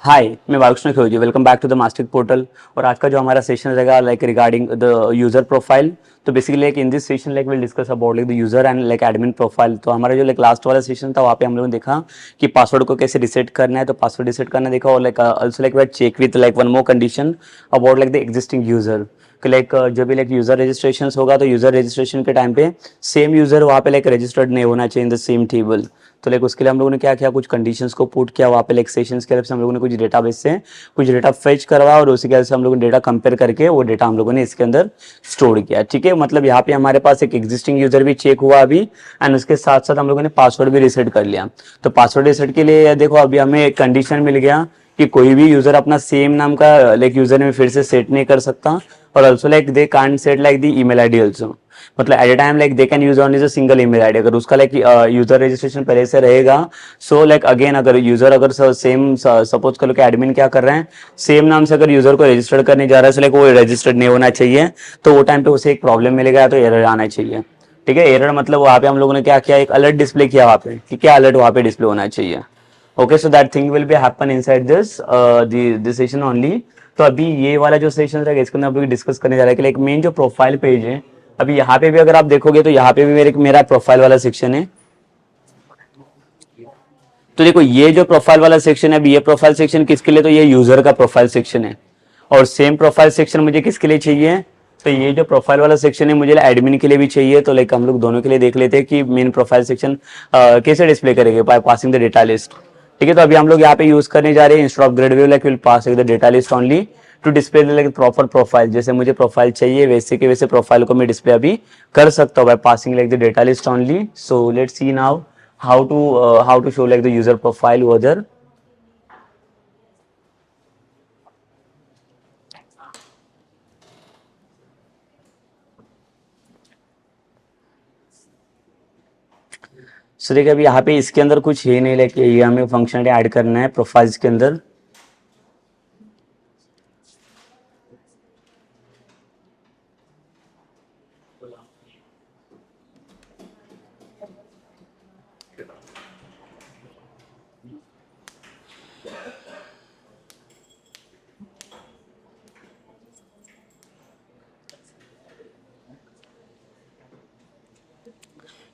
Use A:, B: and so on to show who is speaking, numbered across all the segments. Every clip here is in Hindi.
A: हाय, मैं बालकृष्ण खिलौजी। Welcome back to the master portal. और आज का जो हमारा सेशन रहेगा like regarding the user profile. तो basically like in this session like will discuss about like the user and like admin profile. तो हमारा जो लाइक लास्ट वाला सेशन था वहाँ पे हम लोगों ने देखा कि पासवर्ड को कैसे रिसेट करना है। तो पासवर्ड रिसेट करना देखा और like also like we check with like one more condition about like the existing user. Like जो भी लाइक यूजर रजिस्ट्रेशन होगा तो यूजर रजिस्ट्रेशन के टाइम पे सेम यूजर वहाँ पे लाइक रजिस्टर्ड नहीं होना चाहिए इन द सेम टेबल। तो लाइक उसके लिए हम लोगों ने क्या किया, कुछ कंडीशंस को पुट किया वहाँ पे लाइक सेशंस के तरफ से हम लोगों ने कुछ डेटाबेस से कुछ डेटा फेच करवाया और उसी के से हम लोगों ने डेटा कंपेयर करके वो डेटा हम लोगों ने इसके अंदर स्टोर किया। ठीक है, मतलब यहाँ पे हमारे पास एक एग्जिस्टिंग यूजर भी चेक हुआ अभी एंड उसके साथ साथ हम लोगों ने पासवर्ड भी रिसेट कर लिया। तो पासवर्ड रिसेट के लिए देखो अभी हमें एक कंडीशन मिल गया कि कोई भी यूजर अपना सेम नाम का लाइक यूजर में फिर से सेट नहीं कर सकता और also like they can't set like the email ID also. मतलब at a time like they can use on is a single email ID. अगर उसका लाइक यूजर रजिस्ट्रेशन पहले से रहेगा सो लाइक अगेन अगर यूजर अगर सेम सपोज करो कि एडमिन क्या कर रहे हैं सेम नाम से अगर यूजर को रजिस्टर्ड करने जा रहा है सो लाइक वो रजिस्टर्ड नहीं होना चाहिए। तो वो टाइम पे उसे एक प्रॉब्लम मिलेगा तो एरर आना चाहिए। ठीक है, एरर मतलब वहाँ पे हम लोगों ने क्या किया, एक अलर्ट डिस्प्ले किया वहाँ पे। ठीक है, अलर्ट वहाँ पे डिस्प्ले होना चाहिए। Okay, so that thing will be happen inside this session only. तो अभी ये वाला जो सेशन रहेगा इसके अंदर हम लोग डिस्कस करने जा रहे हैं कि लाइक मेन जो प्रोफाइल पेज है अभी यहाँ पे भी अगर आप देखोगे तो यहाँ पे भी मेरा प्रोफाइल वाला सेक्शन है। तो देखो ये जो प्रोफाइल वाला सेक्शन है अभी ये प्रोफाइल सेक्शन किसके लिए, तो ये यूजर का प्रोफाइल सेक्शन है। और सेम प्रोफाइल सेक्शन मुझे किसके लिए चाहिए, तो ये जो प्रोफाइल वाला सेक्शन है मुझे एडमिन के लिए भी चाहिए। तो लाइक हम लोग दोनों के लिए देख लेते हैं कि मेन प्रोफाइल सेक्शन कैसे डिस्प्ले करेंगे bye passing the data list. ठीक है, तो अभी हम लोग यहाँ पे यूज करने जा रहे हैं instead of grid view like will pass the data list only to display like proper profile. जैसे मुझे प्रोफाइल चाहिए वैसे के वैसे प्रोफाइल को मैं डिस्प्ले अभी कर सकता हूँ by passing like the data list only. So let's see now how to show like the user profile over there. So देखिए अभी यहाँ पे इसके अंदर कुछ है नहीं, लाइक ये हमें फंक्शनलिटी ऐड करना है प्रोफाइल्स के अंदर।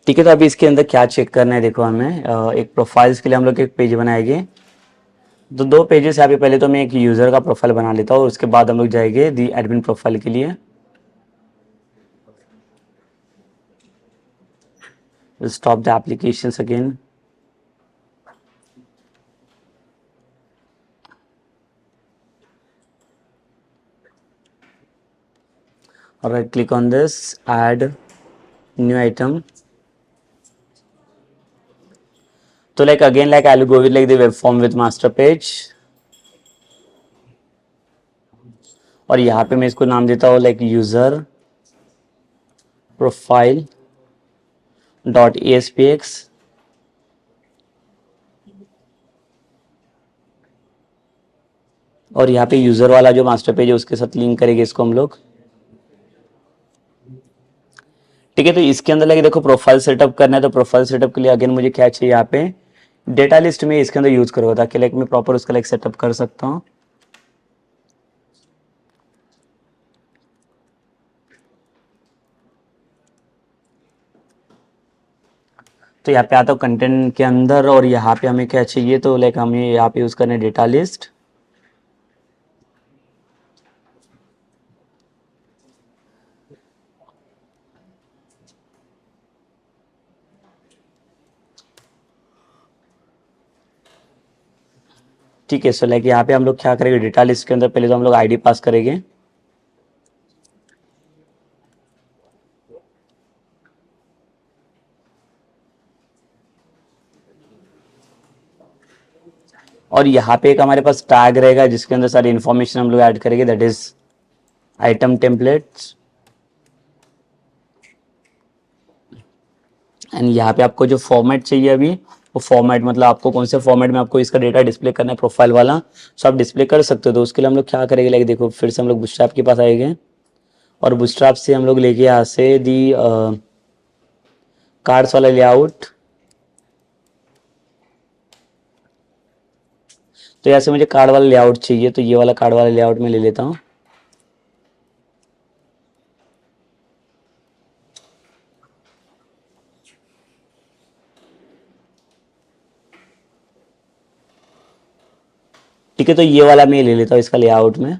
A: ठीक है, तो अभी इसके अंदर क्या चेक करना है देखो हमें एक प्रोफाइल्स के लिए हम लोग एक पेज बनाएंगे। तो दो पेजेस यहाँ पे, पहले तो मैं एक यूजर का प्रोफाइल बना लेता हूँ उसके बाद हम लोग जाएंगे दी एडमिन प्रोफाइल के लिए। Stop the applications again. Alright, click on this, add new item. तो like again like I will go with like the web form with master page और यहाँ पे मैं इसको नाम देता हूँ like user profile dot ASPX। और यहाँ पे यूजर वाला जो मास्टर पेज है उसके साथ लिंक करेंगे इसको हम लोग। ठीक है, तो इसके अंदर लगे देखो प्रोफाइल सेटअप करना है। तो प्रोफाइल सेटअप के लिए अगेन मुझे क्या चाहिए, यहाँ पे डेटा लिस्ट में इसके अंदर यूज करो ताकि लाइक मैं प्रॉपर उसका लाइक सेटअप कर सकता हूँ। तो यहाँ पे आता हूँ कंटेंट के अंदर और यहाँ पे हमें क्या चाहिए, तो लाइक हमें यहाँ पे यूज करना है डेटा लिस्ट। ठीक है, सो लाइक यहाँ पे हम लोग क्या करेंगे, डेटा लिस्ट के अंदर पहले तो हम लोग आईडी पास करेंगे। और यहाँ पे एक हमारे पास टैग रहेगा जिसके अंदर सारी इंफॉर्मेशन हम लोग ऐड करेंगे, that is item templates. And यहाँ पे आपको जो फॉर्मेट चाहिए अभी वो फॉर्मेट मतलब आपको कौन से फॉर्मेट में आपको इसका डेटा डिस्प्ले करना है प्रोफाइल वाला, सो आप डिस्प्ले कर सकते हो। तो उसके लिए हम लोग क्या करेंगे, लाइक देखो फिर से हम लोग बूटस्ट्रैप के पास आएंगे और बूटस्ट्रैप से हम लोग लेके यहाँ से दी कार्ड्स वाला लेआउट। तो यहाँ से मुझे कार्ड वाला लेआउट चाहिए, तो ये वाला कार्ड वाला लेआउट में ले लेता हूँ। ठीक है, तो ये वाला मैं ले लेता हूँ इसका लेआउट में,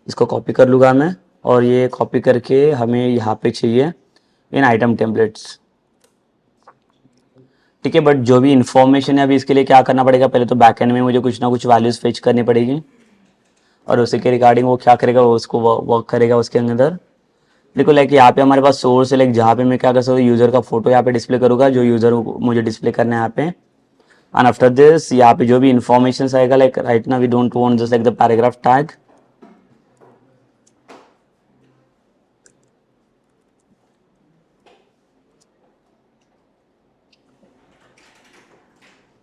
A: इसको कॉपी कर लूँगा मैं, और ये कॉपी करके हमें यहाँ पे चाहिए इन आइटम टेम्पलेट्स। ठीक है, बट जो भी इंफॉर्मेशन है अभी इसके लिए क्या करना पड़ेगा, पहले तो बैकएंड में मुझे कुछ ना कुछ वैल्यूज फेच करनी पड़ेगी, और उसी के रिगार्डिंग वो क्या करेगा, वो उसको वर्क करेगा उसके अंदर। देखो लाइक यहाँ पे हमारे पास सोर्स है, लाइक जहाँ पे मैं क्या कर सकता हूँ, यूजर का फोटो यहाँ पे डिस्प्ले करूँगा, जो यूजर मुझे डिस्प्ले करना है यहाँ पे। एंड आफ्टर दिस यहाँ पे जो भी इंफॉर्मेशन आएगा, like right now we don't want just like the paragraph tag.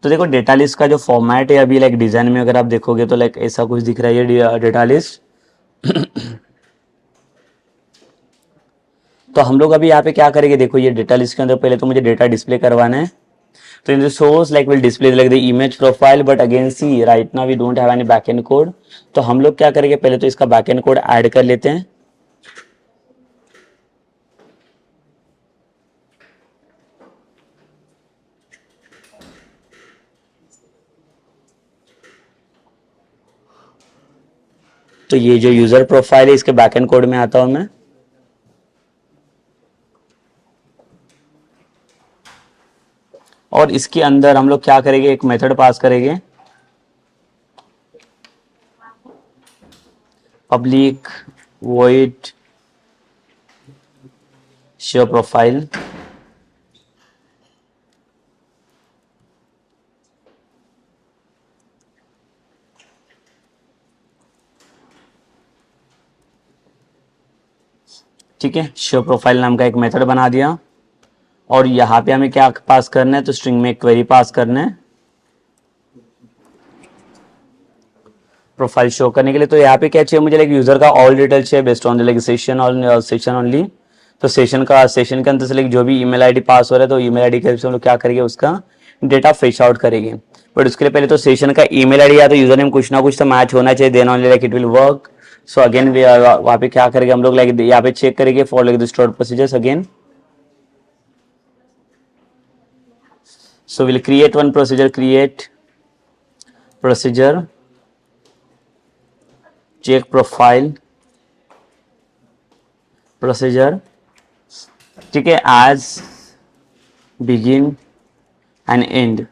A: तो देखो डेटा लिस्ट का जो फॉर्मेट है अभी लाइक डिजाइन में अगर आप देखोगे तो लाइक ऐसा कुछ दिख रहा है डेटा लिस्ट। तो हम लोग अभी यहाँ पे क्या करेंगे, देखो ये डेटा लिस्ट के अंदर पहले तो मुझे डेटा डिस्प्ले करवाना है। तो in the source like will display like the image profile, but again see right now we don't have any backend code. तो हम लोग क्या करेंगे, पहले तो इसका बैकएंड कोड ऐड कर लेते हैं। तो ये जो यूजर प्रोफाइल है इसके बैकएंड कोड में आता हूं मैं। और इसके अंदर हम लोग क्या करेंगे, एक मेथड पास करेंगे, पब्लिक वॉइड शो प्रोफाइल। ठीक है, शो प्रोफाइल नाम का एक मेथड बना दिया, और यहाँ पे हमें क्या पास करना है, तो स्ट्रिंग में एक क्वेरी पास करना है प्रोफाइल शो करने के लिए। तो यहाँ पे क्या चाहिए मुझे, लाइक यूजर का ऑल डिटेल चाहिए बेस्ड ऑन लाइक सेशन और सेशन ओनली। तो सेशन के अंदर से लाइक जो भी ईमेल आईडी पास हो रहा है, तो ईमेल आईडी के हेल्प से हम लोग क्या करेंगे, उसका डेटा फेच आउट करेंगे। बट उसके लिए पहले तो सेशन का ईमेल आईडी या तो यूजर नेम कुछ ना कुछ तो मैच होना चाहिए, then only like it will work. So again वहाँ पे क्या करेंगे हम लोग, लाइक यहाँ पे चेक करेंगे for like the stored procedures again. So we'll create one procedure, create procedure, check profile procedure, ठीक है, as begin and end.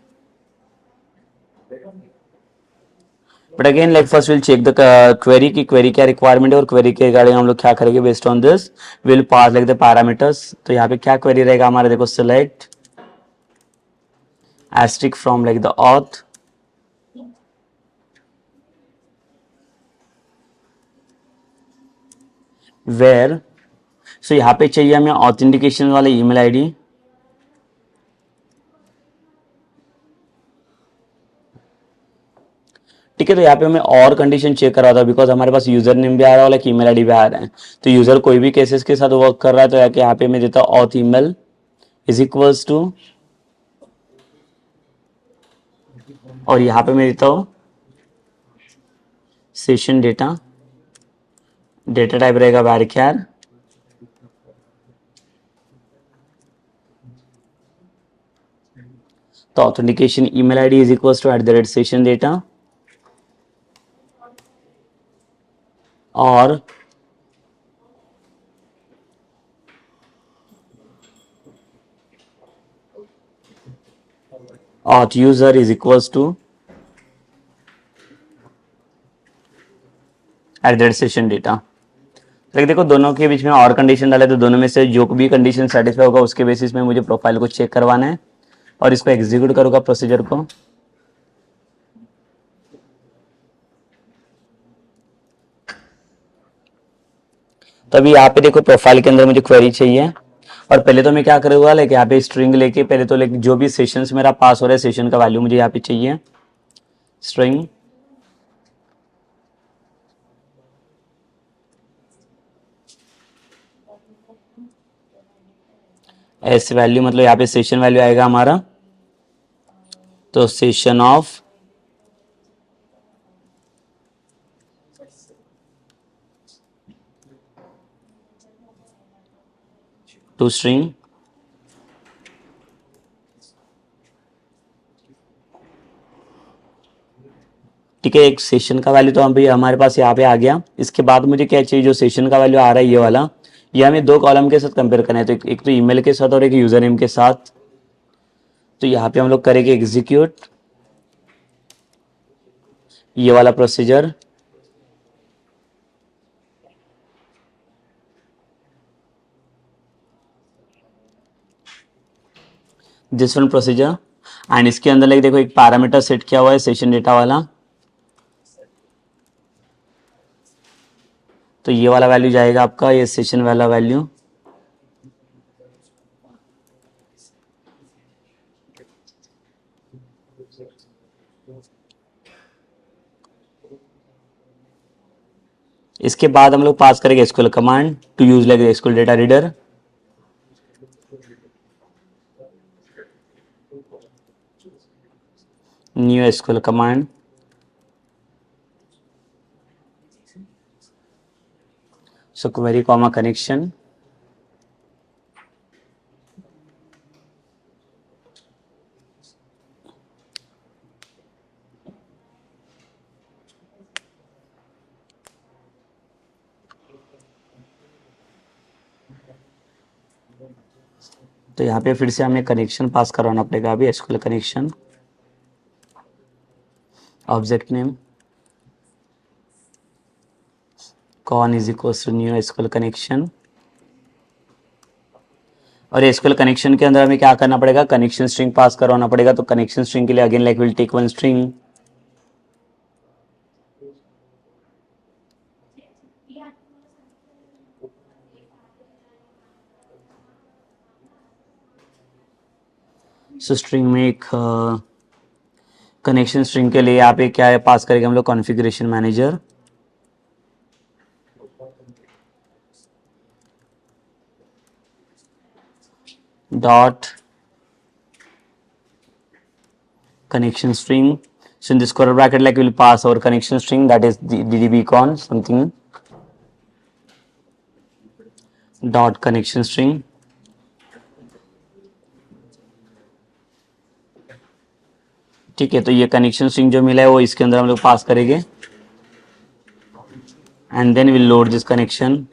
A: But again like first we'll check the query की query क्या requirement है, और query के रिगार्डिंग हम लोग क्या करेंगे, based on this we'll pass like the parameters। तो यहाँ पे क्या query रहेगा हमारा, देखो select asterisk from like the auth, where so यहाँ पे चाहिए हमें ऑथेंटिकेशन वाला ईमेल आईडी। ठीक है, तो यहाँ पे हमें और कंडीशन चेक करा था, बिकॉज हमारे पास यूजर नेम भी आ रहा है और ईमेल आईडी भी आ रहा है। तो यूजर कोई भी केसेस के साथ वर्क कर रहा है, तो यहाँ पे मैं देता हूँ auth email is equals to, और यहाँ पे मैं देता हूँ सेशन डेटा, डेटा टाइप रहेगा varchar, तो authentication email ID is equals to @session data, और auth user is equals to @session data। लेकिन देखो दोनों के बीच में और कंडीशन डाले, तो दोनों में से जो भी कंडीशन सेटिस्फाई होगा उसके बेसिस में मुझे प्रोफाइल को चेक करवाना है, और इसको एग्जीक्यूट करूंगा प्रोसीजर को। तो अभी यहाँ पे देखो प्रोफाइल के अंदर मुझे क्वेरी चाहिए, और पहले तो मैं क्या करूँगा, लाइक यहाँ पे स्ट्रिंग लेके पहले तो लाइक जो भी सेशंस मेरा पास हो रहा है सेशन का वैल्यू मुझे यहाँ पे चाहिए, स्ट्रिंग एस वैल्यू, मतलब यहाँ पे सेशन वैल्यू आएगा हमारा, तो सेशन ऑफ टू स्ट्रिंग, ठीक है। एक सेशन का वैल्यू तो हम भी हमारे पास यहाँ पे आ गया। इसके बाद मुझे क्या चाहिए, जो सेशन का वैल्यू आ रहा है ये वाला, ये हमें दो कॉलम के साथ कंपेयर करना है, तो एक तो ईमेल के साथ और एक यूजर नेम के साथ। तो यहाँ पे हम लोग करेंगे एग्जीक्यूट ये वाला procedure, this one procedure. And इसके अंदर लाइक देखो एक पैरामीटर सेट किया हुआ है सेशन डेटा वाला, तो ये वाला वैल्यू जाएगा आपका, ये सेशन वाला वैल्यू। इसके बाद हम लोग पास करेंगे SQL command to use like SQL data reader. New SQL command, so query comma connection, तो यहाँ पे फिर से हमें कनेक्शन पास करवाना पड़ेगा अभी, SQL connection, object name con is equal to new SQL connection. और एसक्यूएल कनेक्शन के अंदर हमें क्या करना पड़ेगा, कनेक्शन स्ट्रिंग पास करवाना पड़ेगा। तो कनेक्शन स्ट्रिंग के लिए again like will take one string, so string में एक कनेक्शन स्ट्रिंग के लिए यहाँ पे क्या है पास करेंगे हम लोग, configuration manager, dot connection string. So in this square bracket like we will pass our connection string, that is the ddbcon something dot connection string. ठीक है, तो ये कनेक्शन स्ट्रिंग जो मिला है वो इसके अंदर हम लोग पास करेंगे and then will load this connection.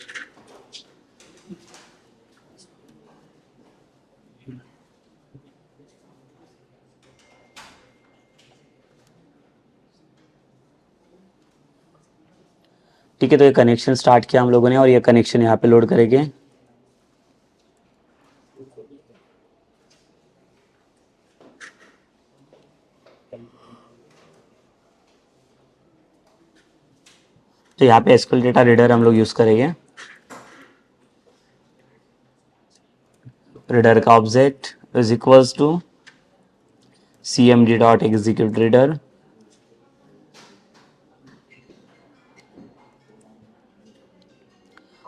A: ठीक है, तो ये कनेक्शन स्टार्ट किया हम लोगों ने और ये कनेक्शन यहाँ पे लोड करेंगे। तो यहाँ पे एसक्यूएल डेटा रीडर हम लोग यूज करेंगे। रीडर का object is equals to cmd dot execute reader,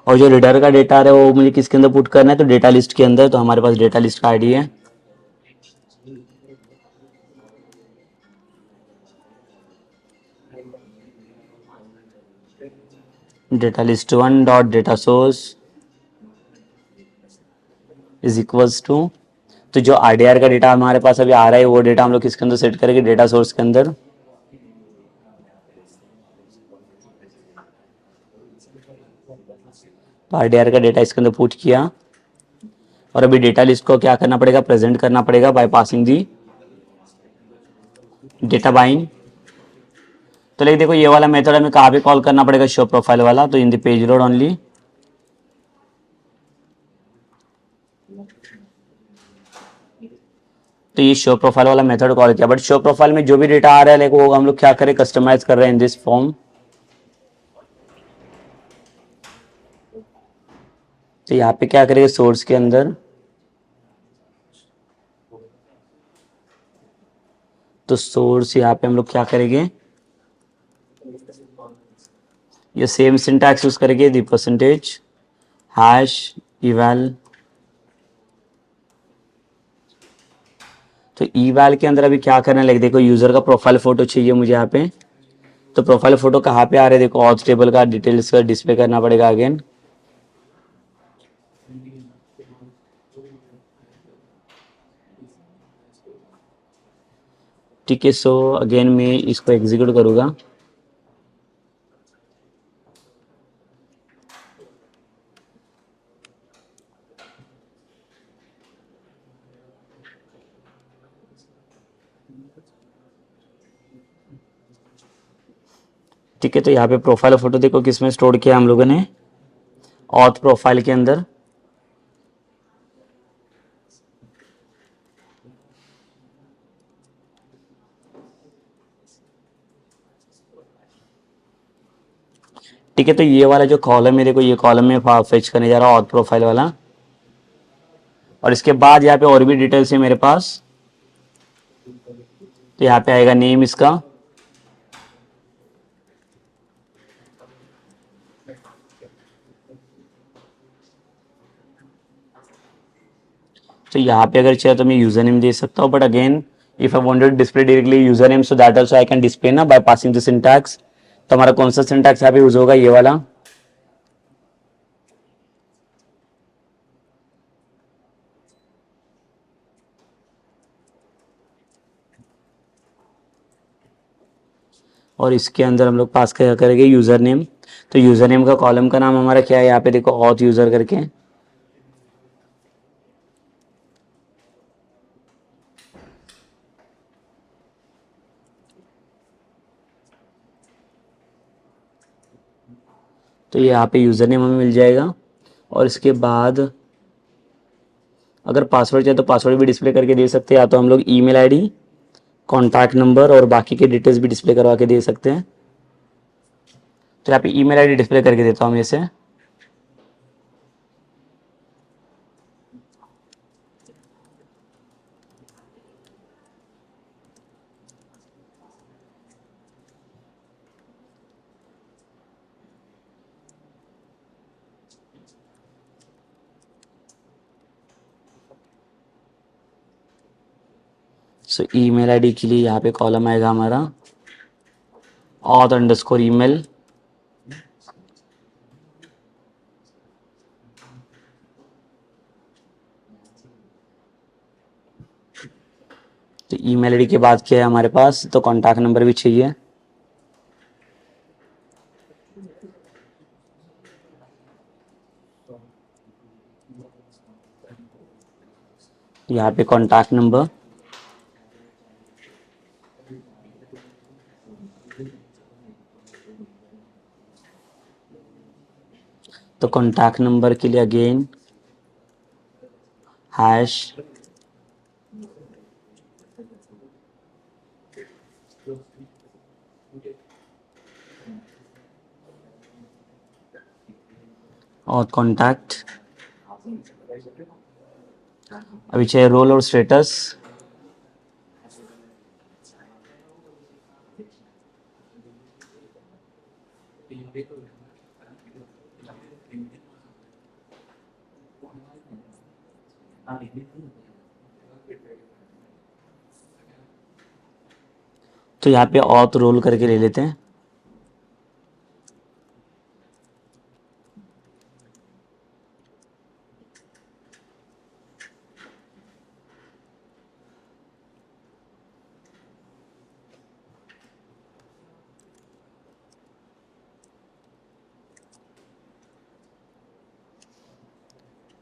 A: और जो रीडर का डेटा है वो मुझे किसके अंदर पुट करना है, तो डेटा लिस्ट के अंदर। तो हमारे पास डेटा लिस्ट का आईडी है, data list one dot data source is equals to, तो जो आरडीआर का डेटा हमारे पास अभी आ रहा है वो डेटा हम लोग किसके अंदर सेट करेंगे, डेटा सोर्स के अंदर। तो आरडीआर का डेटा इसके अंदर पुट किया और अभी डेटा लिस्ट को क्या करना पड़ेगा, प्रेजेंट करना पड़ेगा by passing the data bind. तो लेकिन देखो ये वाला मेथड हमें कहाँ पे कॉल करना पड़ेगा, शो प्रोफाइल वाला, तो in the page load only. तो ये शो प्रोफाइल वाला मेथड कॉल किया, बट शो प्रोफाइल में जो भी डेटा आ रहा है लाइक वो हम लोग क्या करें, कस्टमाइज कर रहे हैं इन दिस फॉर्म। तो यहाँ पे क्या करेंगे, सोर्स के अंदर, तो सोर्स यहाँ पे हम लोग क्या करेंगे, ये सेम सिंटैक्स यूज करेंगे, दी परसेंटेज हैश इवैल। तो इवैल के अंदर अभी क्या करना है, लाइक देखो यूजर का प्रोफाइल फोटो चाहिए मुझे यहाँ पे, तो प्रोफाइल फोटो कहाँ पे आ रहे हैं, देखो ऑथ टेबल का डिटेल्स का डिस्प्ले करना पड़ेगा अगेन। ठीक है, सो अगेन मैं इसको एग्जीक्यूट करूँगा। ठीक है, तो यहाँ पे प्रोफाइल फोटो देखो किसमें स्टोर किया हम लोगों ने, ऑथ प्रोफाइल के अंदर। ठीक है, तो ये वाला जो कॉलम मेरे को, ये कॉलम में फेच करने जा रहा हूँ ऑथ प्रोफाइल वाला। और इसके बाद यहाँ पे और भी डिटेल्स है मेरे पास। तो यहाँ पे आएगा नेम इसका, तो यहाँ पे अगर चाहिए तो मैं यूजर नेम दे सकता हूँ, but again if I wanted to display directly user name, so that also I can display ना बाय पासिंग द सिंटैक्स। तो हमारा कौन सा सिंटैक्स यहाँ पे यूज होगा, ये वाला। और इसके अंदर हम लोग पास क्या करेंगे, यूजर नेम। तो यूजर नेम का कॉलम का नाम हमारा क्या है, यहाँ पे देखो ऑथ यूजर करके। तो ये यहाँ पे यूजर नेम हमें मिल जाएगा। और इसके बाद अगर पासवर्ड चाहिए तो पासवर्ड भी डिस्प्ले करके दे सकते हैं, या तो हम लोग ईमेल आईडी, कॉन्टैक्ट नंबर और बाकी के डिटेल्स भी डिस्प्ले करवा के दे सकते हैं। तो यहाँ पे ईमेल आईडी डिस्प्ले करके देता हूँ मैं इसे। सो ईमेल आईडी के लिए यहाँ पे कॉलम आएगा हमारा auth_email। तो ईमेल आईडी के बाद क्या है हमारे पास, तो कॉन्टैक्ट नंबर भी चाहिए। यहाँ पे कॉन्टैक्ट नंबर, तो कॉन्टैक्ट नंबर के लिए अगेन हैश, और कॉन्टैक्ट। अभी चाहिए रोल और स्टेटस। तो यहाँ पे ऑथ रोल करके ले लेते हैं।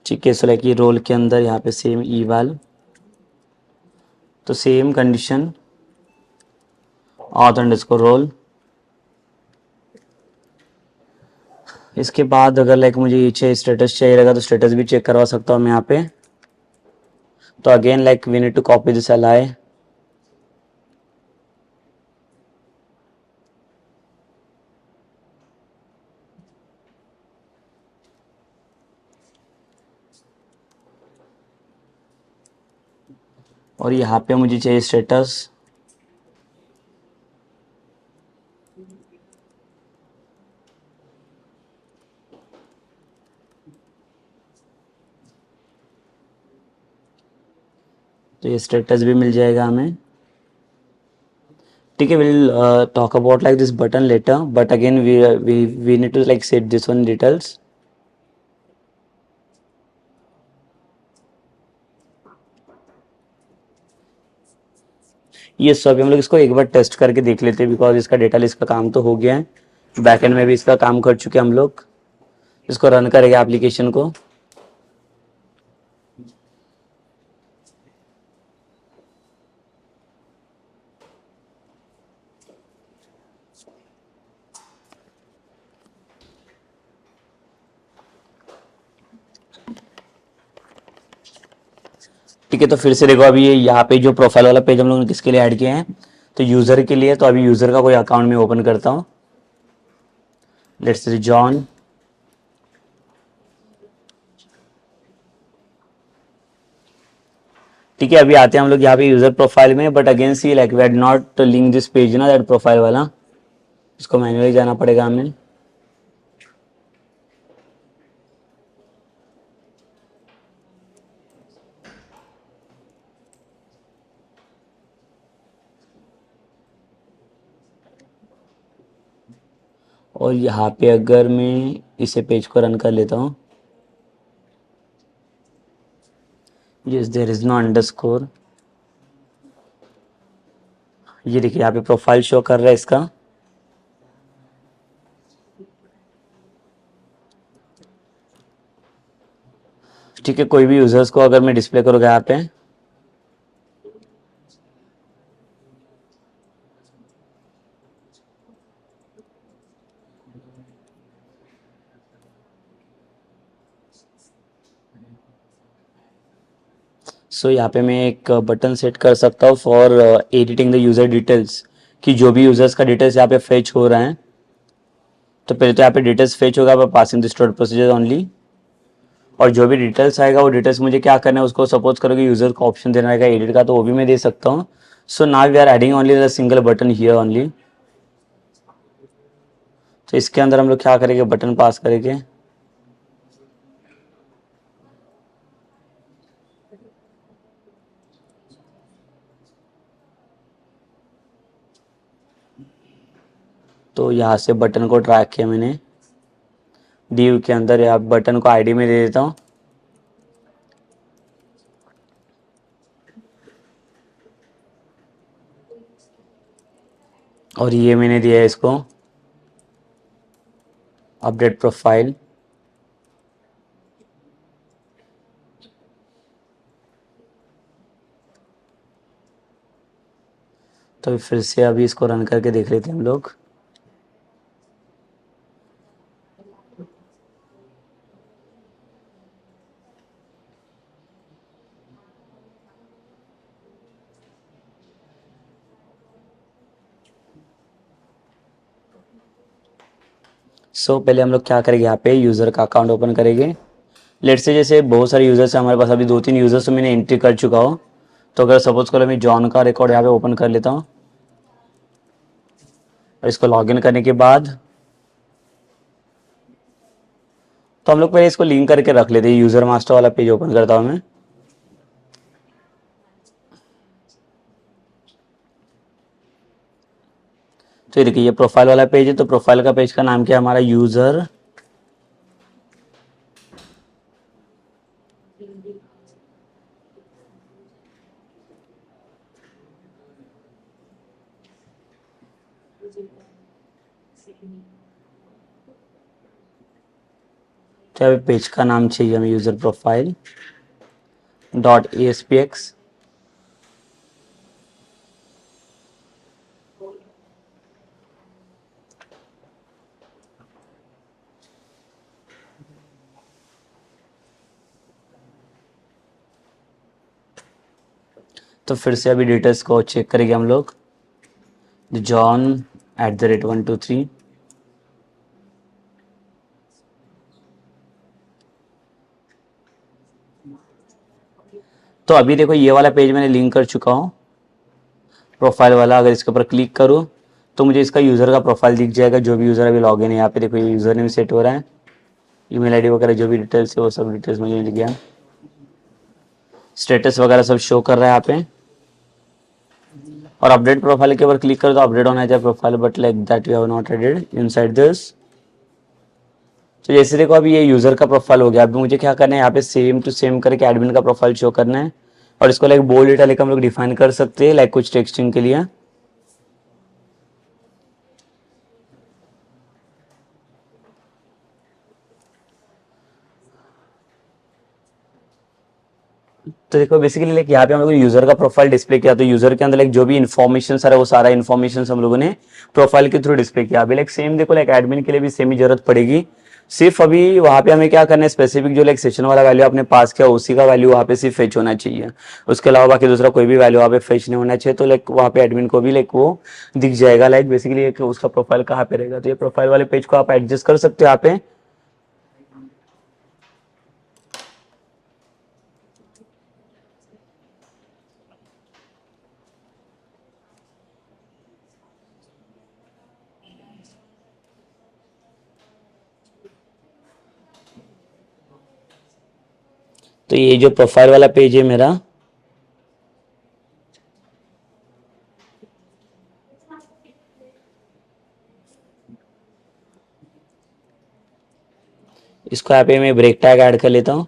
A: ठीक है, सो लाइक ये रोल के अंदर यहाँ पे सेम ईवाल, तो सेम कंडीशन auth_roll। इसके बाद अगर लाइक मुझे ये चाहिए स्टेटस चाहिए रहेगा तो स्टेटस भी चेक करवा सकता हूँ मैं यहाँ पे। तो again like we need to copy this ally. और यहाँ पे मुझे चाहिए स्टेटस। तो ये स्टेटस भी मिल जाएगा हमें। ठीक है, will talk about like this button later, but again we need to like set this one details. ये सब हम लोग इसको एक बार टेस्ट करके देख लेते हैं, बिकॉज इसका डेटा लिस्ट का काम तो हो गया है, बैकएंड में भी इसका काम कर चुके हैं हम लोग. इसको रन करेंगे एप्लीकेशन को. ठीक है, तो फिर से देखो अभी ये यहाँ पे जो प्रोफाइल वाला पेज हम लोगों ने किसके लिए ऐड किया है, तो यूजर के लिए. तो अभी यूजर का कोई अकाउंट में ओपन करता हूँ. Let's say John. ठीक है, अभी आते हैं हम लोग यहाँ पे यूजर प्रोफाइल में, but again see like we had not link this page ना, दैट प्रोफाइल वाला. इसको मैन्युअली जाना पड़ेगा हमें. और यहाँ पे अगर मैं इसे पेज को रन कर लेता हूँ, yes there is no underscore. ये देखिए यहाँ पे प्रोफाइल शो कर रहा है इसका. ठीक है, कोई भी यूजर्स को अगर मैं डिस्प्ले करूँगा यहाँ पे, सो यहाँ पे मैं एक बटन सेट कर सकता हूँ for editing the user details, कि जो भी यूजर्स का डिटेल्स यहाँ पे फेच हो रहा है. तो पहले तो यहाँ पे डिटेल्स फेच होगा पर passing the stored procedure only. और जो भी डिटेल्स आएगा वो डिटेल्स मुझे क्या करना है, उसको सपोज करो कि यूजर को ऑप्शन देना रहेगा एडिट का, तो वो भी मैं दे सकता हूँ. So now we are adding only the single button here only. तो इसके अंदर हम लोग क्या करेंगे, बटन पास करेंगे. तो यहाँ से बटन को ड्रैग किया मैंने div के अंदर, या बटन को आईडी में दे देता हूँ. और ये मैंने दिया है इसको अपडेट प्रोफाइल. तो फिर से अभी इसको रन करके देख लेते हैं हम लोग. सो पहले हम लोग क्या करेंगे, यहाँ पे यूज़र का अकाउंट ओपन करेंगे. लेट्स से जैसे बहुत सारे यूजर्स हैं हमारे पास, अभी 2-3 यूजर्स तो मैंने एंट्री कर चुका हूँ. तो अगर सपोज करो मैं जॉन का रिकॉर्ड यहाँ पे ओपन कर लेता हूँ, और इसको लॉगिन करने के बाद तो हम लोग पहले इसको लिंक करके रख लेते हैं. यूजर मास्टर वाला पेज ओपन करता हूँ मैं. तो ये देखिए ये प्रोफाइल वाला पेज है. तो प्रोफाइल का पेज का नाम क्या है हमारा, यूजर. तो यहाँ पे पेज का नाम चाहिए हमें यूजर प्रोफाइल .aspx. तो फिर से अभी डिटेल्स को चेक करेंगे हम लोग. john@123. तो अभी देखो ये वाला पेज मैंने लिंक कर चुका हूँ, प्रोफाइल वाला. अगर इसके ऊपर क्लिक करूँ तो मुझे इसका यूज़र का प्रोफाइल दिख जाएगा. जो भी यूज़र अभी लॉगिन है यहाँ पे देखो, ये यूज़र नेम सेट हो रहा है, ईमेल आईडी वगैरह जो भी डिटेल्स है वो सब डिटेल्स मुझे मिल गया. स्टेटस वगैरह सब शो कर रहा है यहाँ पे. और अपडेट प्रोफाइल के ऊपर क्लिक करो तो अपडेट होना चाहिए profile, but like that you have not added inside this. तो जैसे देखो अभी ये यूजर का प्रोफाइल हो गया, अभी मुझे क्या करना है यहाँ पे सेम टू सेम करके एडमिन का प्रोफाइल शो करना है, और इसको लाइक बोल्ड इटैलिक हम लोग डिफाइन कर सकते हैं लाइक कुछ टेक्सटिंग के लिए। तो देखो बेसिकली लाइक यहाँ पे हम लोग यूजर का प्रोफाइल डिस्प्ले किया, तो यूजर के अंदर लाइक जो भी इन्फॉर्मेशन है वो सारा इन्फॉर्मेशन हम लोगों ने प्रोफाइल के थ्रू डिस्प्ले किया। अभी लाइक सेम देखो लाइक एडमिन के लिए भी सेम ही जरूरत पड़ेगी, सिर्फ अभी वहाँ पे हमें क्या करना है, स्पेसिफिक जो लाइक सेशन वाला वैल्यू आपने पास किया उसी का वैल्यू वहाँ पे सिर्फ फेच होना चाहिए, उसके अलावा बाकी दूसरा कोई भी वैल्यू वहाँ पे फेच नहीं होना चाहिए। तो लाइक वहाँ पे एडमिन को भी लाइक वो दिख जाएगा लाइक बेसिकली उसका प्रोफाइल कहाँ पे रहेगा। तो ये प्रोफाइल वाले पेज को आप एडजस्ट कर सकते हो यहाँ पे। तो ये जो प्रोफाइल वाला पेज है मेरा, इसको यहाँ पे मैं ब्रेक टैग ऐड कर लेता हूँ।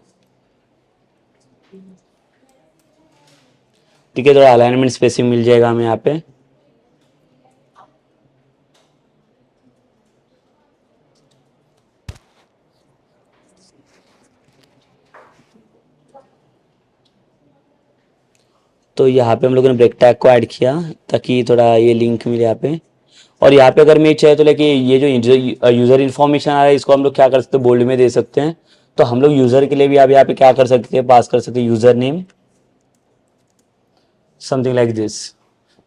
A: ठीक है, थोड़ा अलाइनमेंट स्पेसिंग मिल जाएगा हमें यहाँ पे। तो यहाँ पे हम लोगों ने ब्रेक टैग को ऐड किया ताकि थोड़ा ये लिंक मिले यहाँ पे। और यहाँ पे अगर मैं चाहे तो लेकिन ये जो यूजर इन्फॉर्मेशन आ रहा है इसको हम लोग क्या कर सकते हैं, बोल्ड में दे सकते हैं। तो हम लोग यूजर के लिए भी आप यहाँ पे क्या कर सकते हैं, पास कर सकते हैं user name something like this.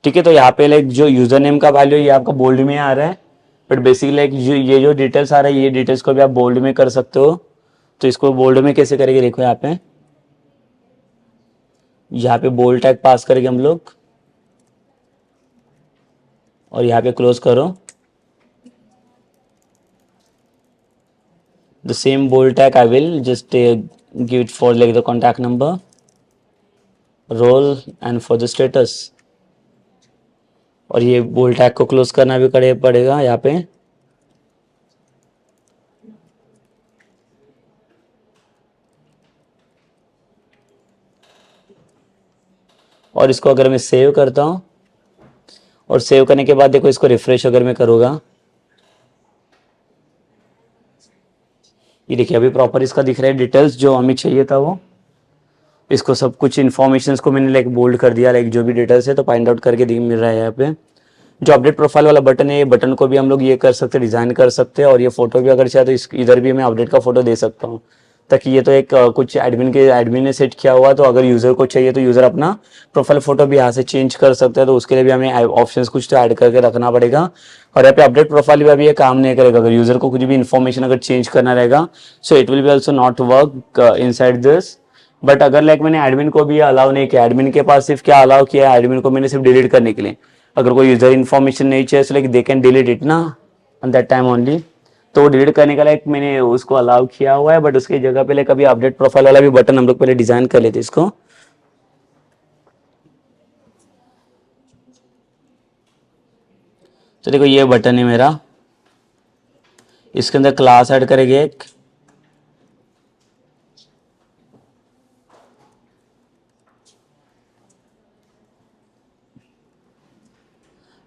A: ठीक है, तो यहाँ पे लाइक जो यूजर नेम का वैल्यू ये आपका बोल्ड में आ रहा है, बट बेसिकली लाइक ये जो डिटेल्स आ रहा है ये डिटेल्स को भी आप बोल्ड में कर सकते हो। तो इसको बोल्ड में कैसे करेंगे देखो यहाँ पे बोल्ड टैग पास करेंगे हम लोग, और यहाँ पे क्लोज करो। The same bold tag I will just give it for like the contact number, role and for the status। और ये बोल्ड टैग को क्लोज करना भी पड़ेगा यहाँ पे। और इसको अगर मैं सेव करता हूँ, और सेव करने के बाद देखो इसको रिफ्रेश अगर मैं करूँगा, ये देखिए अभी प्रॉपर इसका दिख रहा है डिटेल्स जो हमें चाहिए था वो। इसको सब कुछ इन्फॉर्मेशन को मैंने लाइक बोल्ड कर दिया, लाइक जो भी डिटेल्स है तो फाइंड आउट करके मिल रहा है यहाँ पे। जो अपडेट प्रोफाइल वाला बटन है, ये बटन को भी हम लोग ये कर सकते हैं, डिजाइन कर सकते हैं। और ये फोटो भी अगर चाहे तो इधर भी मैं अपडेट का फोटो दे सकता हूँ, ताकि ये तो एक कुछ एडमिन ने सेट किया हुआ। तो अगर यूजर को चाहिए तो यूजर अपना प्रोफाइल फोटो भी यहाँ से चेंज कर सकता है। तो उसके लिए भी हमें ऑप्शंस कुछ तो ऐड करके रखना पड़ेगा। और यहाँ पे अपडेट प्रोफाइल भी अभी ये काम नहीं करेगा अगर यूजर को कुछ भी इन्फॉर्मेशन अगर चेंज करना रहेगा, so it will be also not work inside this. But अगर लाइक मैंने एडमिन को भी अलाउ नहीं किया, एडमिन के पास सिर्फ क्या अलाउ किया है, एडमिन को मैंने सिर्फ डिलीट करने के लिए, अगर कोई यूजर इन्फॉर्मेशन नहीं चाहिए like they can delete it ना ऑन दैट टाइम ओनली। तो डिलीट करने का लाइक मैंने उसको अलाउ किया हुआ है, बट उसकी जगह पे लाइक अभी अपडेट प्रोफाइल वाला भी बटन हम लोग पहले डिजाइन कर लेते इसको। तो देखो ये बटन है मेरा, इसके अंदर क्लास ऐड करेंगे एक,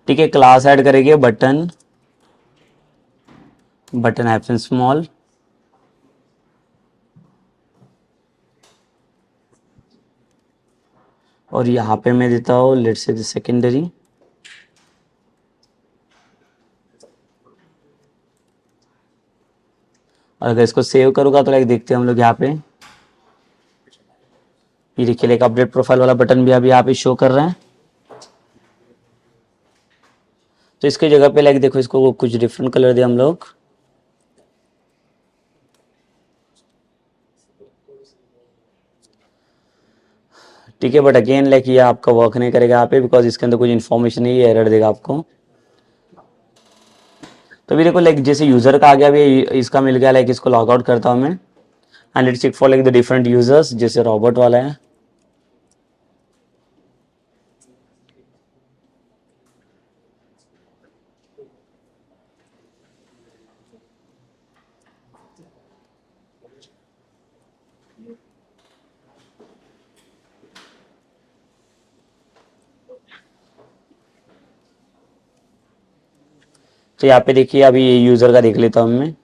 A: ठीक है, क्लास ऐड करेंगे बटन हाइफन स्मॉल, और यहाँ पे मैं देता हूँ लेट्स से सेकेंडरी। और अगर इसको सेव करूँगा तो लाइक देखते हैं हम लोग यहाँ पे, ये देखिए लाइक अपडेट प्रोफाइल वाला बटन भी अभी यहाँ पे शो कर रहे हैं। तो इसके जगह पे लाइक देखो इसको कुछ डिफरेंट कलर दिया हम लोग, ठीक है। बट अगेन लाइक ये आपका वर्क नहीं करेगा यहाँ पे, बिकॉज इसके अंदर कुछ इन्फॉर्मेशन नहीं है, एरर देगा आपको। तो अभी देखो लाइक जैसे यूजर का आ गया, अभी इसका मिल गया, लाइक इसको लॉग आउट करता हूँ मैं, and let's check for like the different users, जैसे रॉबर्ट वाला है। तो यहाँ पे देखिए अभी ये यूजर का देख लेता हूँ मैं।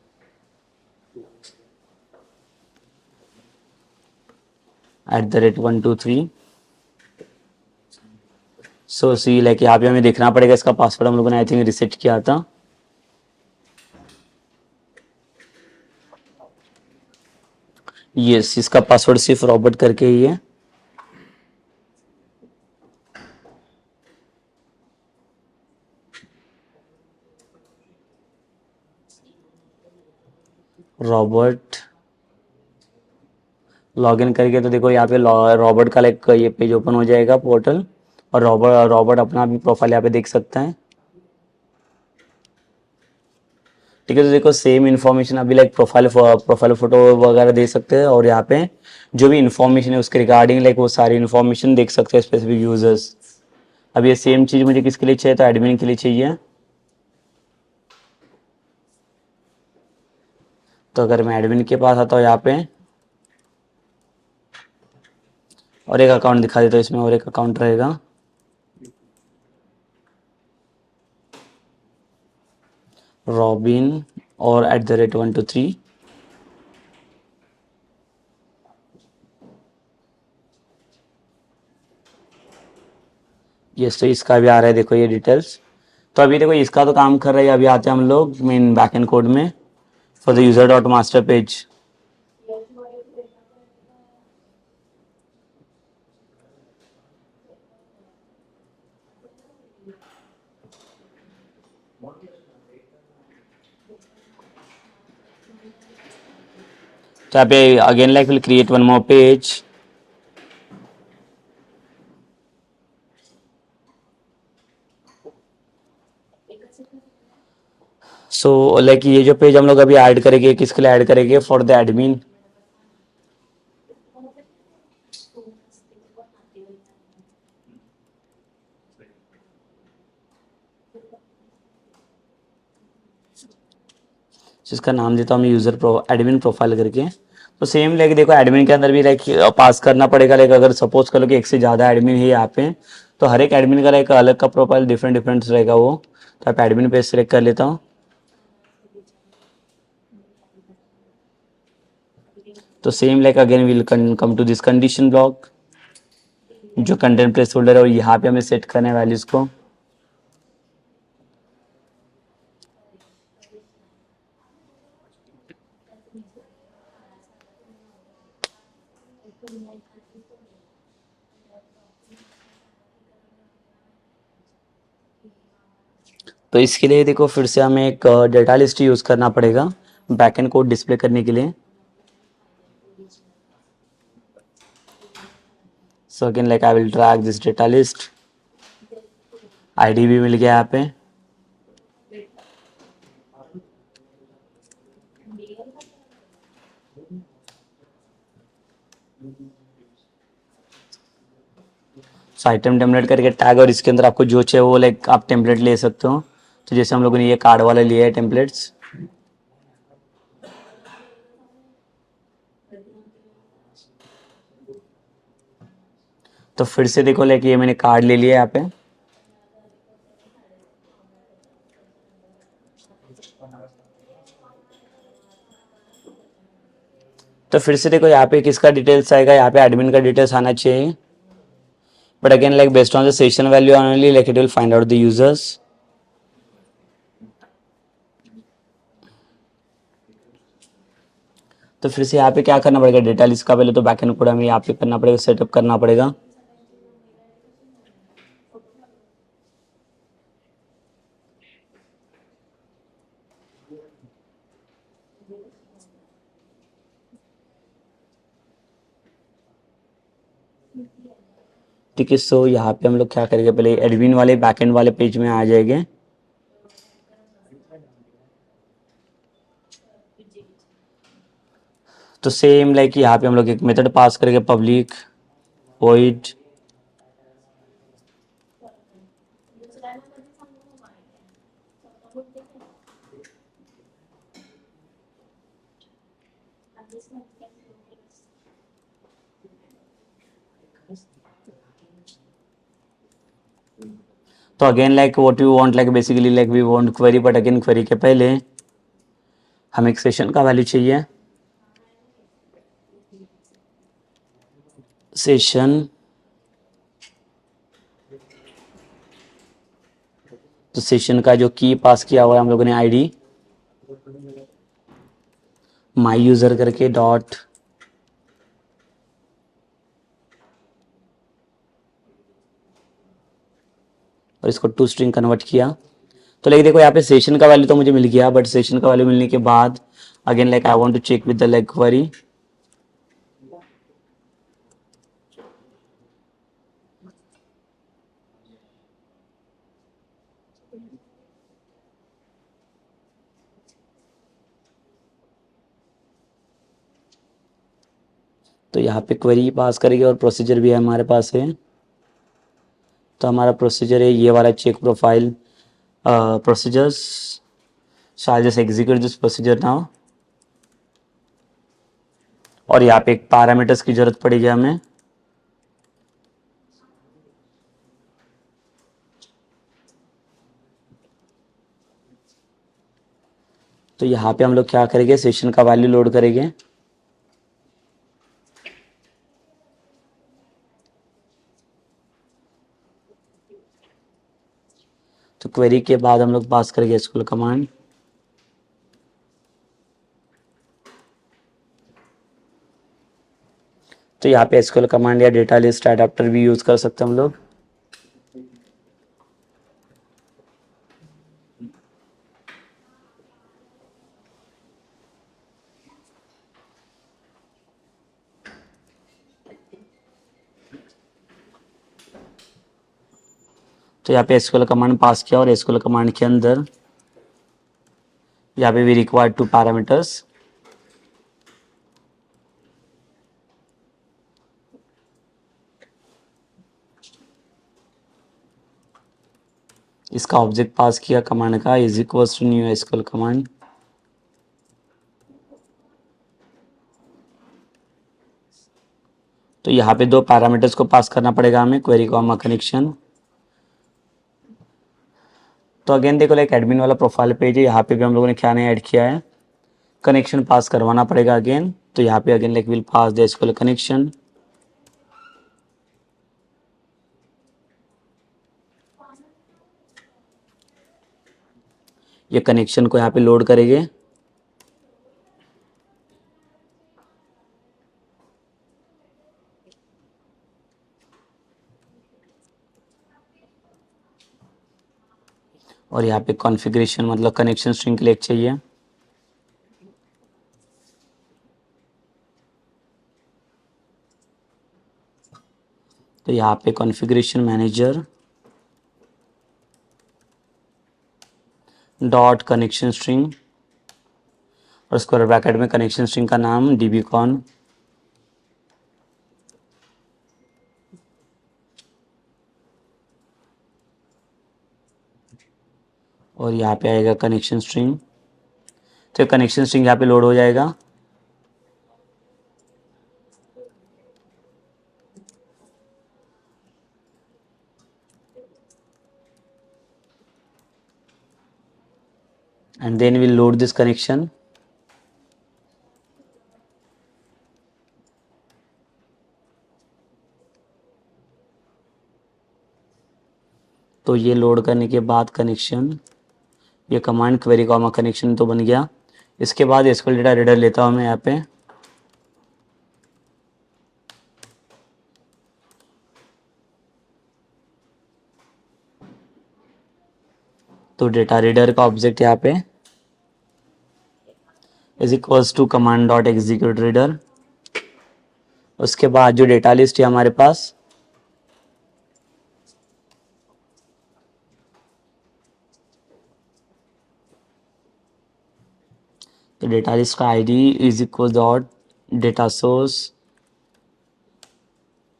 A: @123। सो सी लाइक यहाँ पे हमें देखना पड़ेगा, इसका पासवर्ड हम लोगों ने आई थिंक रिसेट किया था। यस, इसका पासवर्ड सिर्फ रॉबर्ट करके ही है। रॉबर्ट लॉगिन करके तो देखो यहाँ पे रॉबर्ट का लाइक ये पेज ओपन हो जाएगा पोर्टल, और रॉबर्ट रॉबर्ट अपना भी प्रोफाइल यहाँ पे देख सकता है। ठीक है, तो देखो सेम इन्फॉर्मेशन अभी लाइक प्रोफाइल फोटो वगैरह दे सकते हैं, और यहाँ पे जो भी इन्फॉर्मेशन है उसके रिगार्डिंग लाइक वो सारी इन्फॉर्मेशन देख सकते हैं स्पेसिफिक यूजर्स। अब ये सेम चीज़ मुझे किसके लिए चाहिए, तो एडमिन के लिए चाहिए। तो अगर मैं एडमिन के पास आता हूँ यहाँ पे, और एक अकाउंट दिखा देता हूँ इसमें, और एक अकाउंट रहेगा रॉबिन और @123। यस, तो इसका भी आ रहा है देखो ये डिटेल्स। तो अभी देखो इसका तो काम कर रहा है। अभी आते हैं हम लोग मेन बैकएंड कोड में for the user dot master page. तो यहाँ पे again like will create one more page. So like ये जो पेज हम लोग अभी ऐड करेंगे, किसके लिए ऐड करेंगे, फॉर द एडमिन। जिसका नाम देता हूँ मैं यूजर एडमिन प्रोफाइल करके। तो सेम लाइक देखो एडमिन के अंदर भी लाइक पास करना पड़ेगा। लाइक अगर सपोज कर लो कि एक से ज़्यादा एडमिन है यहाँ पे, तो हर एक एडमिन का लाइक अलग का प्रोफाइल डिफरेंट डिफरेंट रहेगा वो। तो आप एडमिन पेज सेलेक्ट कर लेता हूँ। तो same like again will come to this condition block, जो कंटेंट प्लेस होल्डर है, और यहाँ पे हमें सेट करना है वैल्यूज को। तो इसके लिए देखो फिर से हमें एक डेटा लिस्ट यूज करना पड़ेगा बैकएंड कोड डिस्प्ले करने के लिए। So again like I will drag this data list. ID भी मिल गया यहाँ पे। सो आइटम टेम्पलेट करके टैग, और इसके अंदर आपको जो चाहिए वो लाइक आप टेम्पलेट ले सकते हो। तो जैसे हम लोगों ने ये कार्ड वाला लिया है टेम्पलेट्स, तो फिर से देखो लाइक ये मैंने कार्ड ले लिया यहाँ पे। तो फिर से देखो यहाँ पे किसका डिटेल्स आएगा, यहाँ पे एडमिन का डिटेल्स आना चाहिए। But again like based on the session value only like it will find out the users. तो फिर से यहाँ पे क्या करना पड़ेगा, डेटा लिस्ट का पहले तो बैकएंड कोड हमें यहाँ पे करना पड़ेगा, सेटअप करना पड़ेगा। ठीक है, सो यहाँ पे हम लोग क्या करेंगे, पहले एडमिन वाले बैकएंड वाले पेज में आ जाएंगे। तो सेम लाइक यहाँ पे हम लोग एक मेथड पास करेंगे पब्लिक वॉइड। तो तो again like what we want, like basically like we want query, but again query के पहले हमें एक सेशन का वैल्यू चाहिए। सेशन, तो सेशन का जो की पास किया हुआ है हम लोगों ने आईडी माई यूजर करके डॉट, और इसको टू स्ट्रिंग कन्वर्ट किया। तो लाइक देखो यहाँ पे सेशन का वैल्यू तो मुझे मिल गया, बट सेशन का वैल्यू मिलने के बाद again like I want to check with the like query. तो यहाँ पे क्वेरी पास करेंगे और प्रोसीजर भी है हमारे पास है। तो हमारा प्रोसीजर है ये वाला, check profile procedures, so I'll just execute this procedure now। और यहाँ पे एक पैरामीटर्स की जरूरत पड़ेगी हमें। तो यहाँ पे हम लोग क्या करेंगे, सेशन का वैल्यू लोड करेंगे। तो क्वेरी के बाद हम लोग पास करेंगे एसक्यूएल कमांड। तो यहाँ पे एसक्यूएल कमांड या डेटा लिस्ट एडाप्टर भी यूज कर सकते हैं हम लोग। तो यहाँ पे एसक्यूएल कमांड पास किया और एसक्यूएल कमांड के अंदर यहाँ पे वी रिक्वायर टू पैरामीटर्स। इसका ऑब्जेक्ट पास किया कमांड का is equals to new SQL command. तो यहाँ पे दो पैरामीटर्स को पास करना पड़ेगा हमें, क्वेरी कॉमा कनेक्शन। तो अगेन देखो लाइक एडमिन वाला प्रोफाइल पेज है, यहाँ पे भी हम लोगों ने क्या नहीं ऐड किया है, कनेक्शन पास करवाना पड़ेगा अगेन। तो यहाँ पे again like will pass the SQL connection. ये कनेक्शन को यहाँ पे लोड करेंगे। और यहाँ पे कॉन्फ़िगरेशन मतलब कनेक्शन स्ट्रिंग के लिए चाहिए। तो यहाँ पे configuration manager dot connection string और स्क्वायर ब्रैकेट में कनेक्शन स्ट्रिंग का नाम dbcon। और यहाँ पे आएगा कनेक्शन स्ट्रिंग। तो कनेक्शन स्ट्रिंग यहाँ पे लोड हो जाएगा। and then we'll load this connection। तो ये लोड करने के बाद कनेक्शन, ये कमांड क्वेरी कॉमा कनेक्शन तो बन गया। इसके बाद एसक्यूएल डेटा रीडर लेता हूँ मैं यहाँ पे। तो डेटा रीडर का ऑब्जेक्ट यहाँ पे is equals to command dot execute reader. उसके बाद जो डेटा लिस्ट है हमारे पास, तो डेटा लिस्ट का ID is equal dot data source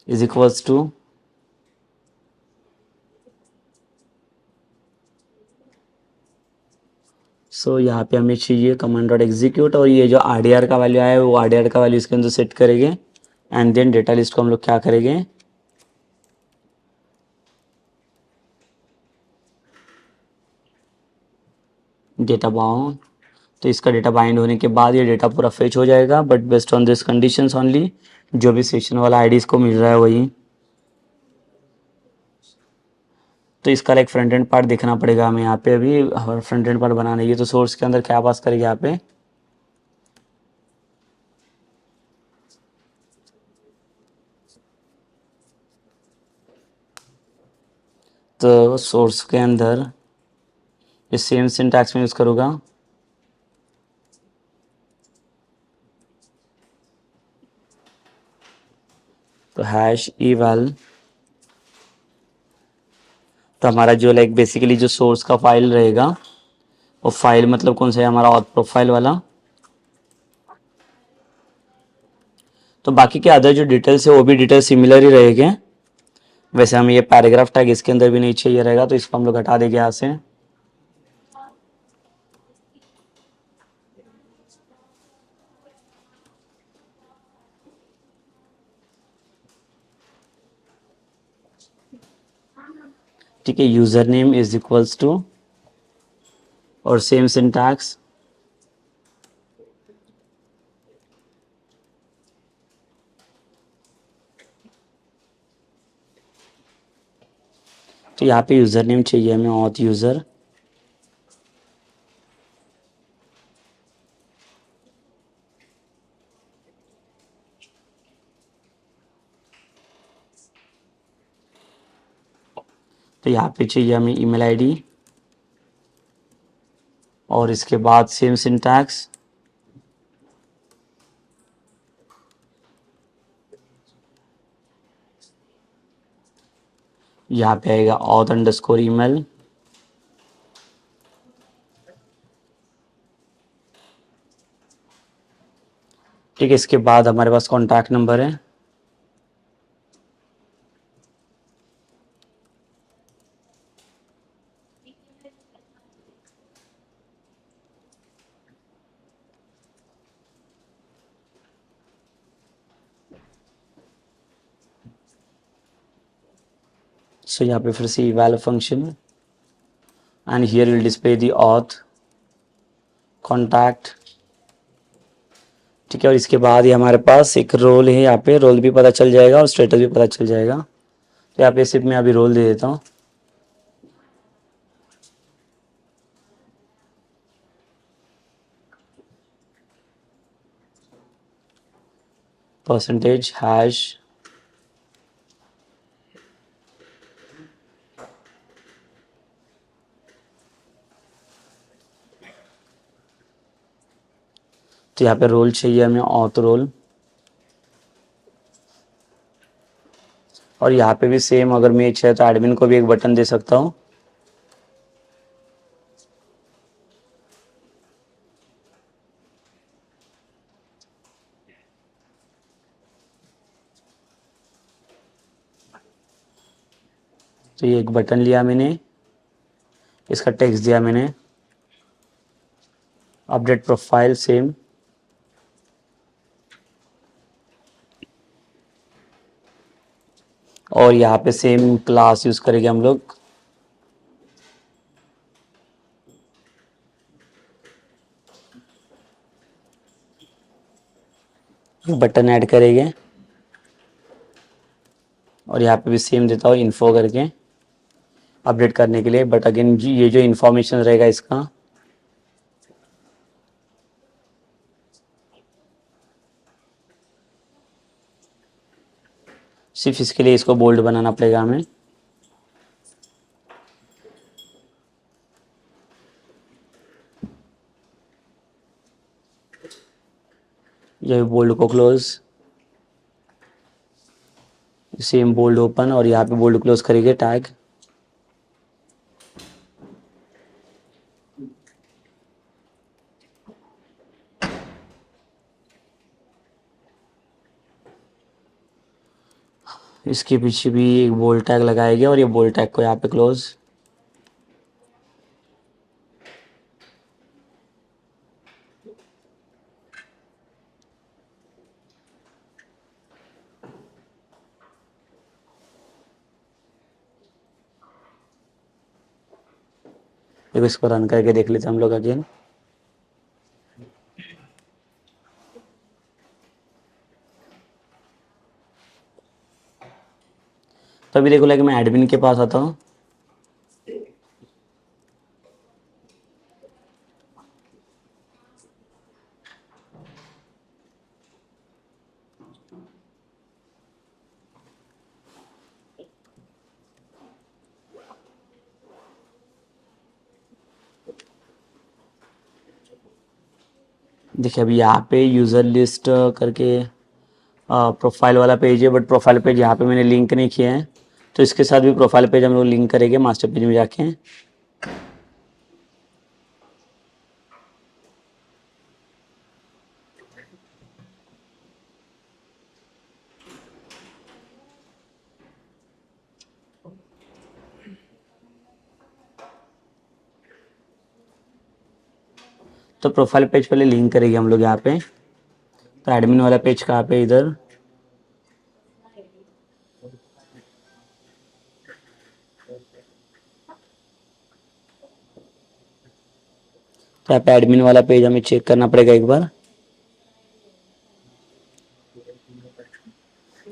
A: is equals to so यहाँ पे हमें चाहिए कमांड डॉट एग्जीक्यूट, और ये जो आरडीआर का वैल्यू आया है वो आरडीआर का वैल्यू इसके अंदर सेट करेंगे। एंड देन डेटा लिस्ट को हम लोग क्या करेंगे, डेटा बाउंड, तो इसका डेटा बाइंड होने के बाद ये डेटा पूरा फेच हो जाएगा, but based on this conditions only, जो भी सेशन वाला आईडी इसको मिल रहा है वही। तो इसका एक फ्रंट एंड पार्ट देखना पड़ेगा हमें यहाँ पे, अभी हमारा फ्रंट एंड पार्ट बनाना है। ये तो सोर्स के अंदर क्या पास करेगा यहाँ पे, तो सोर्स के अंदर ये सेम सिंटैक्स में यूज़ करूँगा। तो हैश eval, तो हमारा जो बेसिकली जो सोर्स का फाइल रहेगा, वो फाइल मतलब कौन सा है, हमारा ऑथ प्रोफाइल वाला। तो बाकी के अदर जो डिटेल्स है वो भी डिटेल्स सिमिलर ही रहेंगे। वैसे हमें ये पैराग्राफ टैग इसके अंदर भी नहीं चाहिए रहेगा, तो इसको हम लोग हटा देंगे यहाँ से। ठीक है, user name is equals to, और सेम सिंटैक्स, तो यहाँ पे यूजर नेम चाहिए हमें ऑथ यूजर। तो यहाँ पे चाहिए हमें ईमेल आईडी, और इसके बाद सेम सिंटैक्स, यहाँ पे आएगा ऑथ अंडरस्कोर ईमेल, ठीक है। इसके बाद हमारे पास कॉन्टैक्ट नंबर है, सो यहाँ पे फिर से eval function, and here will display the auth contact, ठीक है। और इसके बाद ये हमारे पास एक रोल है, यहाँ पे रोल भी पता चल जाएगा और स्टेटस भी पता चल जाएगा। तो यहाँ पे सिर्फ मैं अभी रोल दे देता हूँ, परसेंटेज हैश, तो यहाँ पे रोल चाहिए हमें ऑथ रोल, और यहाँ पे भी सेम अगर मैच है तो एडमिन को भी एक बटन दे सकता हूँ। तो ये एक बटन लिया मैंने, इसका टेक्स्ट दिया मैंने, अपडेट प्रोफाइल सेम, और यहाँ पे सेम क्लास यूज करेंगे हम लोग। बटन ऐड करेंगे, और यहाँ पे भी सेम देता हूँ इन्फो करके अपडेट करने के लिए, बट अगेन ये जो इन्फॉर्मेशन रहेगा इसका, सिर्फ इसके लिए इसको बोल्ड बनाना पड़ेगा हमें। ये बोल्ड को क्लोज, सेम बोल्ड ओपन, और यहाँ पे बोल्ड क्लोज करेंगे टैग। इसके पीछे भी एक बोल्ड टैग लगाएंगे, और ये बोल्ड टैग को यहाँ पे क्लोज। देखो इसको रन करके देख लेते हैं हम लोग अगेन। तो अभी देखो लाइक मैं एडमिन के पास आता हूँ। देखिए अभी यहाँ पे यूज़र लिस्ट करके प्रोफाइल वाला पेज है, बट प्रोफाइल पेज यहाँ पे मैंने लिंक नहीं किया है, तो इसके साथ भी प्रोफाइल पेज हम लोग लिंक करेंगे मास्टर पेज में जाके। तो प्रोफाइल पेज पहले लिंक करेंगे हम लोग यहाँ पे। तो एडमिन वाला पेज कहाँ पे, इधर। तो यहाँ पे एडमिन वाला पेज हमें चेक करना पड़ेगा एक बार।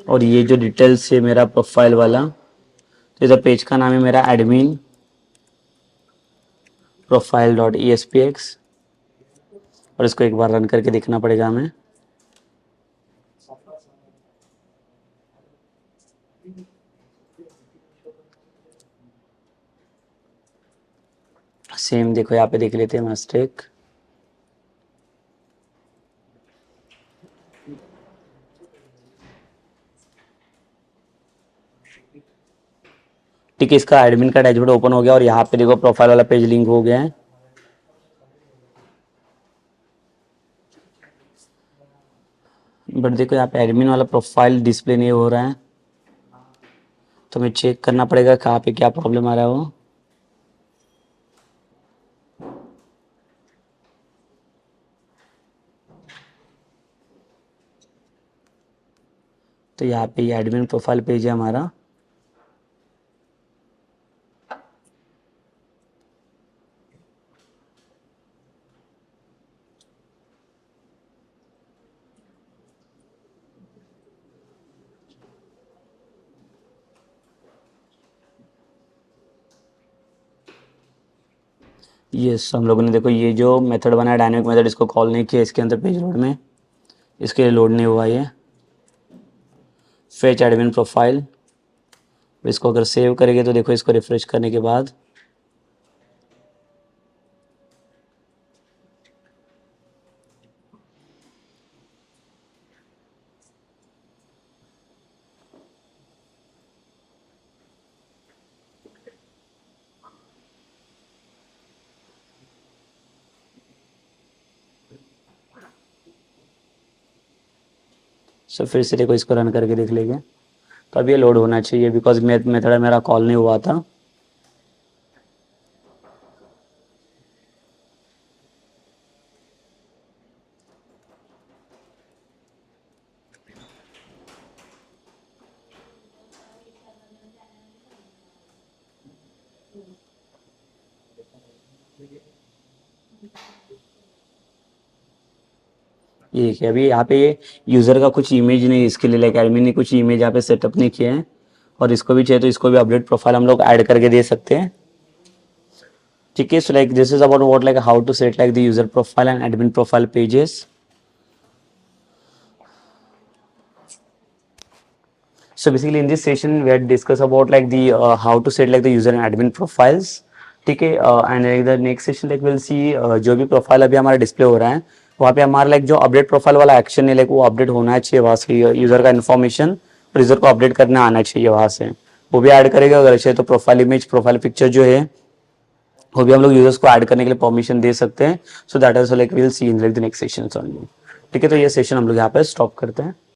A: और ये जो डिटेल्स है मेरा प्रोफाइल वाला, तो इधर पेज का नाम है मेरा एडमिन प्रोफाइल डॉट ESPX, और इसको एक बार रन करके देखना पड़ेगा हमें। सेम देखो यहाँ पे देख लेते हैं मिस्टेक। ठीक है, इसका एडमिन का डैशबोर्ड ओपन हो गया और यहाँ पे देखो प्रोफाइल वाला पेज लिंक हो गया है। बट देखो यहाँ पे एडमिन वाला प्रोफाइल डिस्प्ले नहीं हो रहा है, तो हमें चेक करना पड़ेगा कहाँ पे क्या प्रॉब्लम आ रहा है वो। तो यहाँ पे ये एडमिन प्रोफाइल पेज है हमारा। यस, हम लोगों ने देखो ये जो मेथड बनाया डायनेमिक मेथड, इसको कॉल नहीं किया इसके अंदर पेज लोड में, इसके लिए लोड नहीं हुआ ये फेच एडमिन प्रोफाइल। इसको अगर सेव करेंगे तो देखो इसको रिफ्रेश करने के बाद सो फिर से देखो इसको रन करके देख लेंगे। तो अब ये लोड होना चाहिए बिकॉज मेथड मेरा कॉल नहीं हुआ था। ये देखिए अभी यहाँ पे ये यूज़र का कुछ इमेज नहीं, इसके लिए लाइक एडमिन ने कुछ इमेज यहाँ पे सेटअप नहीं किए हैं, और इसको भी चाहिए तो इसको भी अपडेट प्रोफाइल हम लोग ऐड करके दे सकते हैं। ठीक है, so like this is about what like how to set like the user profile and admin profile pages. So basically in this session we had discussed about like the how to set like the user and admin profiles. ठीक है, and like the next session like we'll see जो भी प्रोफाइल अभी हमारा डिस्प्ले हो रहा है वहाँ पे हमारा लाइक जो अपडेट प्रोफाइल वाला एक्शन है लाइक वो अपडेट होना चाहिए वहाँ से, यूजर का इन्फॉर्मेशन और यूजर को अपडेट करना आना चाहिए वहाँ से, वो भी ऐड करेगा अगर चाहिए तो। प्रोफाइल इमेज प्रोफाइल पिक्चर जो है वो भी हम लोग यूजर्स को ऐड करने के लिए परमिशन दे सकते हैं। So that is like will see in like the next session only. ठीक है, तो ये सेशन हम लोग यहाँ पे स्टॉप करते हैं।